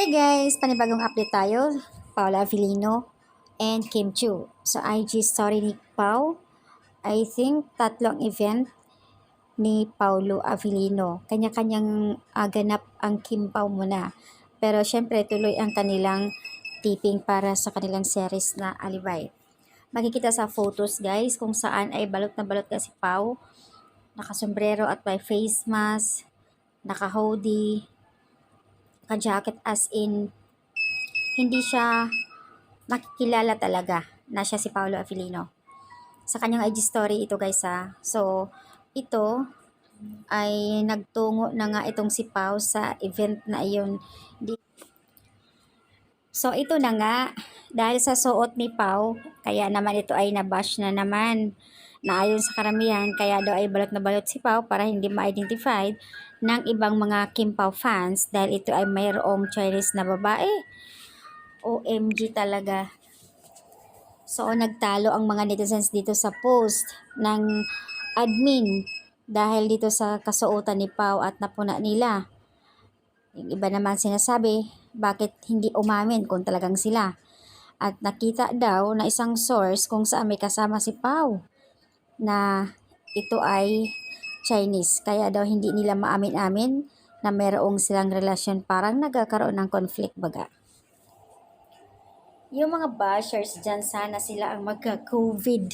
Hi guys! Panibagong update tayo. Paula Avellino and Kim Chiu. Sa IG story ni Pau, I think tatlong event ni Paulo Avellino. Kanya-kanyang ganap ang Kim Pau muna. Pero syempre tuloy ang kanilang taping para sa kanilang series na Alibay. Makikita sa photos guys kung saan ay balot na balot ka si Pau. Nakasombrero at may face mask, naka-hoodie, naka-jacket as in hindi siya makikilala talaga na siya si Paolo Avellino. Sa kanyang IG story ito guys ha. So, ito ay nagtungo na nga itong si Pau sa event na iyon. So, ito na nga. Dahil sa suot ni Pau, kaya naman ito ay nabash na naman. Na ayon sa karamihan, kaya daw ay balot na balot si Pau para hindi ma-identified ng ibang mga Kim Pau fans dahil ito ay mayroong Chinese na babae. OMG talaga. So, nagtalo ang mga netizens dito sa post ng admin dahil dito sa kasuotan ni Pau at napuna nila. Yung iba naman sinasabi, bakit hindi umamin kung talagang sila? At nakita daw na isang source kung saan may kasama si Pau na ito ay Chinese. Kaya daw hindi nila maamin-amin na mayroong silang relasyon, parang nagkakaroon ng conflict baga. Yung mga bashers dyan, sana sila ang magka-COVID.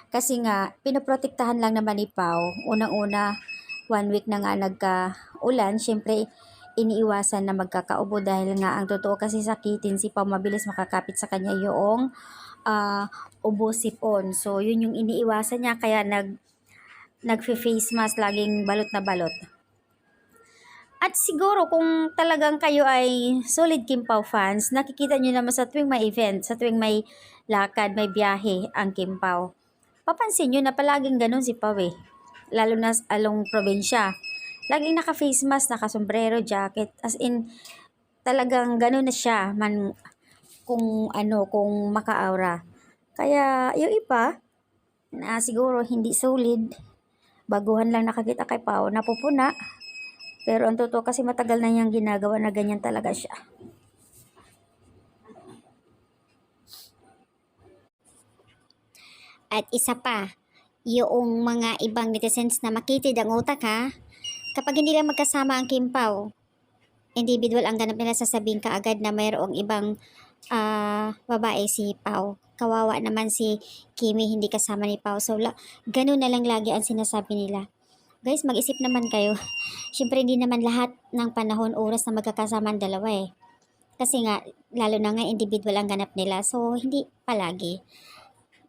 Kasi nga, pinoprotektahan lang naman ni Pau. Unang-una, 1 week na nga nagka-ulan. Siyempre, iniiwasan na magkakaubo dahil nga ang totoo kasi sakitin si Pau, mabilis makakapit sa kanya yung ubo sipon. So, yun yung iniiwasan niya. Kaya nag-face mask, laging balot na balot. At siguro kung talagang kayo ay solid Kim Pau fans, nakikita nyo naman sa tuwing may event, sa tuwing may lakad, may biyahe ang Kim Pau. Papansin nyo na palaging ganun si Pau eh. Lalo na sa along probinsya. Laging naka-face mask, naka-sombrero, jacket. As in, talagang ganun na siya man kung maka-aura. Kaya yung iba, na siguro hindi solid, baguhan lang nakakita kay Pau, napupuna. Pero ang totoo kasi matagal na niyang ginagawa na ganyan talaga siya. At isa pa, yung mga ibang netizens na makitid ang utak ha, kapag hindi lang magkasama ang Kim Pau, individual ang ganap nila, sasabihin ka agad na mayroong ibang babae si Pau. Kawawa naman si Kimi, hindi kasama ni Pau. So, ganun na lang lagi ang sinasabi nila. Guys, mag-isip naman kayo. Siyempre, hindi naman lahat ng panahon, oras na magkakasama ang dalawa eh. Kasi nga, lalo na nga individual ang ganap nila. So, hindi palagi.